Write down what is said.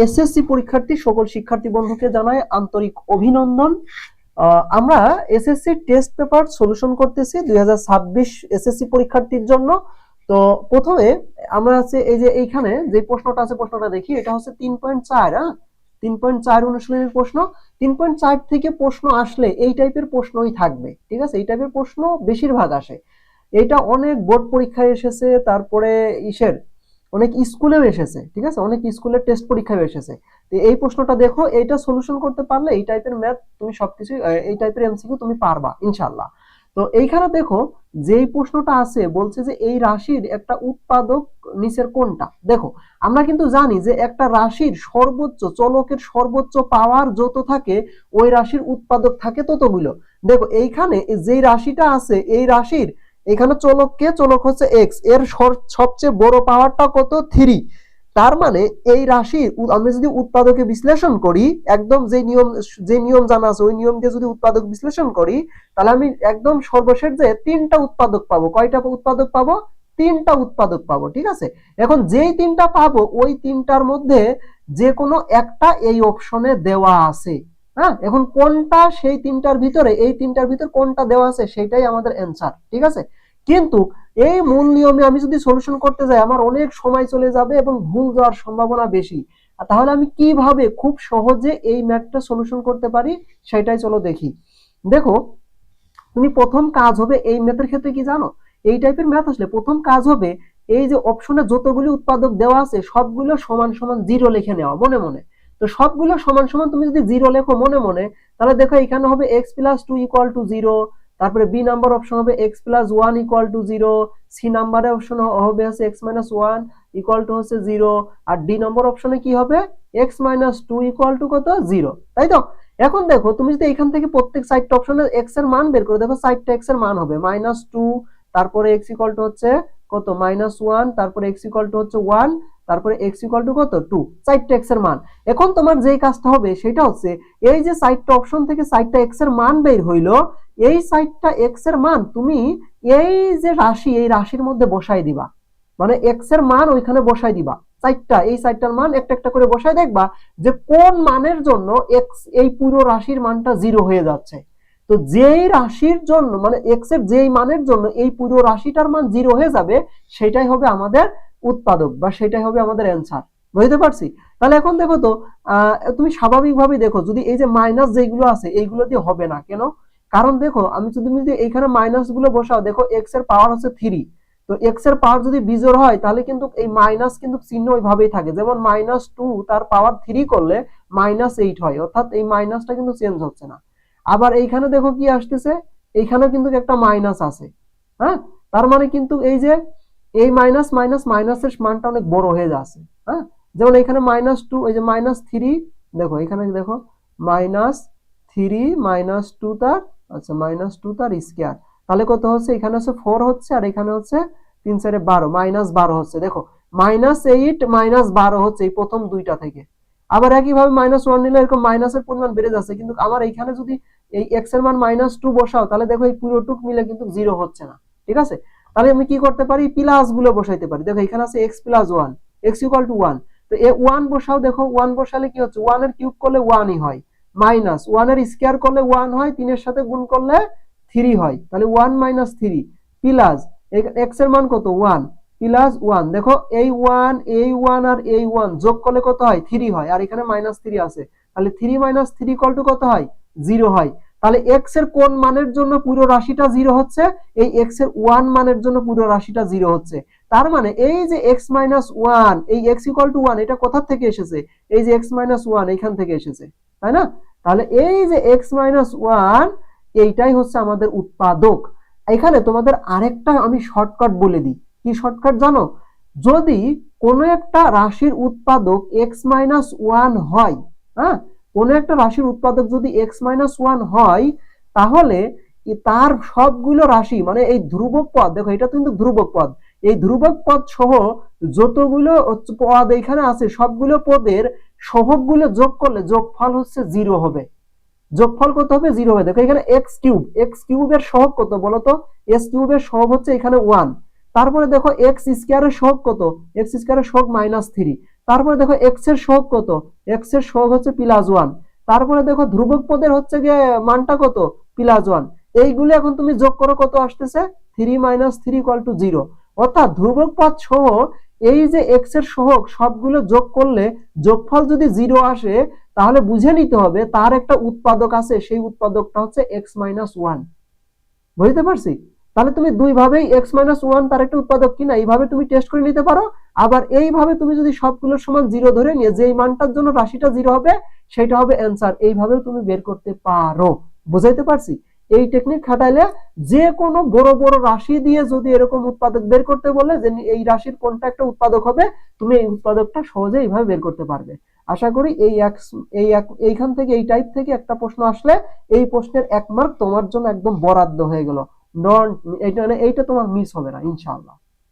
SSC পরীক্ষার্থী সকল শিক্ষার্থী বন্ধুকে জানাই আন্তরিক অভিনন্দন। আমরা এসএসসি টেস্ট পেপার সলিউশন করতেছি 2026 এসএসসি পরীক্ষার্থীর জন্য। তো প্রথমে আমরা আছে এই যে এইখানে যে প্রশ্নটা আছে প্রশ্নটা দেখি। এটা হচ্ছে 3.4 3.4 অনুশীলনের প্রশ্ন। 3.4 থেকে প্রশ্ন আসলে এই টাইপের প্রশ্নই থাকবে, ঠিক আছে? এই টাইপের প্রশ্ন বেশিরভাগ আসে। এটা অনেক বোর্ড পরীক্ষায় এসেছে, তারপরে অনেক স্কুলেও এসেছে, ঠিক আছে? অনেক স্কুলের টেস্ট পরীক্ষায় এসেছে। তো এই প্রশ্নটা দেখো, এইটা সলিউশন করতে পারলে এই টাইপের ম্যাথ তুমি সবকিছু, এই টাইপের এমসিকিউ তুমি পারবা ইনশাআল্লাহ। তো এইখানে দেখো যেই প্রশ্নটা আছে বলছে যে এই রাশির একটা উৎপাদক নিচের কোনটা। দেখো আমরা কিন্তু জানি যে একটা রাশির সর্বোচ্চ চলকের সর্বোচ্চ পাওয়ার যত থাকে ওই রাশির উৎপাদক থাকে ততগুলো। দেখো এইখানে যেই রাশিটা আছে এই রাশির এখানে চলক হচ্ছে এক্স, এর সবচেয়ে বড় পাওয়ারটা কত? 3। তার মানে এই রাশির আমরা যদি উৎপাদকে বিশ্লেষণ করি, একদম যে নিয়ম জানা আছে ওই নিয়ম দিয়ে যদি উৎপাদক বিশ্লেষণ করি, তাহলে আমি একদম সর্বশেষ যে 3টা উৎপাদক পাবো। কয়টা উৎপাদক পাবো? 3টা উৎপাদক পাবো, ঠিক আছে? এখন যেই 3টা পাবো ওই 3টার মধ্যে যে কোনো একটা এই অপশনে দেওয়া আছে। হ্যাঁ, এখন কোনটা সেই 3টার ভিতরে, এই 3টার ভিতর কোনটা দেওয়া আছে সেটাই আমাদের অ্যান্সার, ঠিক আছে? কিন্তু এই মূল নিয়মে আমি যদি সলিউশন করতে যাই আমার অনেক সময় চলে যাবে এবং ভুল যাওয়ার সম্ভাবনা বেশি। তাহলে আমি কিভাবে খুব সহজে এই ম্যাথটা সলিউশন করতে পারি সেটাই চলো দেখি। দেখো তুমি প্রথম কাজ হবে এই ম্যাথের ক্ষেত্রে কি জানো, এই টাইপের ম্যাথ আসলে প্রথম কাজ হবে এই যে অপশনে যতগুলি উৎপাদক দেওয়া আছে সবগুলো সমান সমান 0 লিখে নেওয়া মনে মনে। তো সবগুলো সমান সমান তুমি যদি 0 লেখো মনে মনে, তাহলে দেখো এখানে হবে x + 2 = 0, তারপরে বি নাম্বার অপশন হবে x + 1 = 0, সি নাম্বারে অপশন হবে হচ্ছে x - 1 = হচ্ছে 0, আর ডি নম্বর অপশনে কি হবে x - 2 = কত? 0, তাই তো? এখন দেখো তুমি যদি এখান থেকে প্রত্যেক সাইডটা অপশনে x এর মান বের করে দেখো, সাইডটা x এর মান হবে -2, তারপরে x = হচ্ছে কত? -1, তারপরে x = হচ্ছে 1, তারপরে x = কত? 2, সাইডটা x এর মান। এখন তোমার যেই কাজটা হবে সেটা হচ্ছে এই যে সাইডটা অপশন থেকে সাইডটা x এর মান বের হইলো, এই সাইডটা x এর মান তুমি এই যে রাশি এই রাশির মধ্যে বসাই দিবা। মানে x এর মান ওইখানে বসাই দিবা। এই সাইডটার মান একটা একটা করে বসায় দেখবা যে কোন মানের জন্য x এই পুরো রাশির মানটা 0 হয়ে যাচ্ছে। তো যেই রাশির জন্য মানে x এর যেই মানের জন্য এই পুরো রাশিটার মান 0 হয়ে যাবে সেটাই হবে আমাদের উৎপাদক বা সেটাই হবে আমাদের অ্যান্সার। বুঝতে পারছি? তাহলে এখন দেখো তো তুমি স্বাভাবিকভাবেই দেখো যদি এই যে মাইনাস যেগুলো আছে এইগুলো দিয়ে হবে না কেন? কারণ দেখো আমি যদি এইখানে মাইনাস গুলো বসাও, দেখো x এর পাওয়ার হচ্ছে 3, তো x এর পাওয়ার যদি বিজোড় হয় তাহলে কিন্তু এই মাইনাস কিন্তু চিহ্ন ওইভাবেই থাকে। যেমন -2 তার পাওয়ার 3 করলে -8 হয়, অর্থাৎ এই মাইনাসটা কিন্তু চেঞ্জ হচ্ছে না। আবার এইখানে দেখো কি আসতেছে, এইখানে কিন্তু একটা মাইনাস আছে। হ্যাঁ, তার মানে কিন্তু এই যে এই মাইনাসের মানটা অনেক বড় হয়ে যাচ্ছে। হ্যাঁ, যেমন এখানে -2, এই যে -3, দেখো এখানে দেখো -3 - 2 তার, আচ্ছা -2 তার স্কয়ার, তাহলে কত হচ্ছে? এখানে হচ্ছে 4 হচ্ছে আর এখানে হচ্ছে 3 × 4 = 12, -12 হচ্ছে। দেখো -8 -12 হচ্ছে এই প্রথম দুইটা থেকে। আবার একইভাবে -1 নিলে এরকম মাইনাসের পরিমাণ বেড়ে যাচ্ছে, কিন্তু আমার এইখানে যদি এই x এর মান -2 বসাও তাহলে দেখো এই পুরোটুক মিলে কিন্তু 0 হচ্ছে না, ঠিক আছে? তাহলে আমি কি করতে পারি? প্লাস গুলো বসাইতে পারি। দেখো এখানে আছে x + 1, x = 1, তো এই 1 বসাও। দেখো 1 বসালে কি হচ্ছে? 1 এর কিউব করলে 1ই হয়, -1 এর স্কয়ার করলে 1 হয়, 3 এর সাথে গুণ করলে 3 হয়, তাহলে 1 - 3 প্লাস x এর মান কত? 1 প্লাস 1, দেখো এই 1 আর এই 1 যোগ করলে কত হয়? 3 হয়, আর এখানে -3 আছে, তাহলে 3 - 3 = কত হয়? 0 হয়। তাহলে x এর কোন মানের জন্য পুরো রাশিটা 0 হচ্ছে? এই x এর 1 মানের জন্য পুরো রাশিটা 0 হচ্ছে। তার মানে এই যে x - 1, এই x = 1 এটা কোথা থেকে এসেছে? এই যে x - 1 এখান থেকে এসেছে, তাই না? তাহলে এই যে x - 1 এইটাই হচ্ছে আমাদের উৎপাদক। এখানে তোমাদের আরেকটা আমি শর্টকাট বলে দিই। কি শর্টকাট জানো? যদি কোনো একটা রাশির উৎপাদক x - 1 হয়, হ্যাঁ, কোনো একটা রাশির উৎপাদক যদি x - 1 হয়, তাহলে তার সবগুলো রাশি মানে এই ধ্রুবক পদ, দেখো এটা কিন্তু ধ্রুবক পদ, এই ধ্রুবক পদ সহ যতগুলো পদ এখানে আছে সবগুলো পদের সহগগুলো যোগ করলে যোগফল হচ্ছে 0 হবে। যোগফল কত হবে? 0 হবে। দেখো এখানে x কিউবের সহগ কত বলো তো? s কিউবের সহগ হচ্ছে এখানে 1, তারপরে দেখো x স্কয়ারের সহগ কত? x স্কয়ারের সহগ -3, তারপরে দেখো এক্স এর সহগ কত, এক্স এর সহগ হচ্ছে +1। তারপরে দেখো ধ্রুবক পদের হচ্ছে গিয়ে মানটা কত, +1। এইগুলো এখন তুমি যোগ করো, কত আসতেছে, 3 - 3 = 0। অর্থাৎ ধ্রুবক পদ সহ এই যে এক্স এর সহগ সবগুলো যোগ করলে যোগফল যদি 0 আসে, তাহলে বুঝে নিতে হবে তার একটা উৎপাদক আছে, সেই উৎপাদকটা হচ্ছে x-1। বুঝতে পারছি? তাহলে তুমি দুই ভাবেই x-1 তার একটা উৎপাদক কিনা এইভাবে তুমি টেস্ট করে নিতে পারো। আবার এইভাবে তুমি যদি সবগুলোর সমান 0 ধরে নিয়ে যেই মানটার জন্য রাশিটা 0 হবে সেটা হবে অ্যান্সার, এইভাবেও তুমি বের করতে পারো। বুঝাইতে পারছি? এই টেকনিক খাটাইলে যে কোনো বড় বড় রাশি দিয়ে যদি এরকম উৎপাদক বের করতে বলে যে এই রাশির কোনটা একটা উৎপাদক হবে, তুমি এই উৎপাদকটা সহজে এইভাবে বের করতে পারবে। আশা করি এইখান থেকে এই টাইপ থেকে একটা প্রশ্ন আসলে এই প্রশ্নের 1 মার্ক তোমার জন্য একদম বরাদ্দ হয়ে গেল। এইটা তোমার মিস হবে না ইনশাআল্লাহ।